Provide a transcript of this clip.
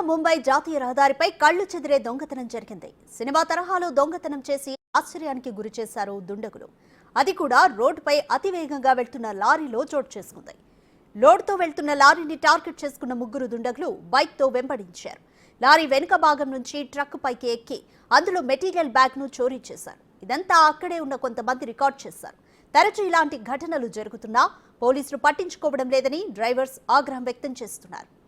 ముంబై జాతీయ రహదారిపై కళ్లు చెదిరే దొంగతనం జరిగింది. సినిమా తరహాలో దొంగతనం చేసి ఆశ్చర్యానికి గురి చేశారు దుండగులు. అది కూడా రోడ్డుపై అతివేగంగా వెళ్తున్న లారీలో చోటు చేసుకుంది. లోడ్తో వెళ్తున్న లారీని టార్గెట్ చేసుకున్న ముగ్గురు దుండగులు బైక్తో వెంబడించారు. లారీ వెనుక భాగం నుంచి ట్రక్ పైకి ఎక్కి అందులో మెటీరియల్ బ్యాగ్ను చోరీ చేశారు. ఇదంతా అక్కడే ఉన్న కొంతమంది రికార్డ్ చేశారు. తరచూ ఇలాంటి ఘటనలు జరుగుతున్నా పోలీసులు పట్టించుకోవడం లేదని డ్రైవర్స్ ఆగ్రహం వ్యక్తం చేస్తున్నారు.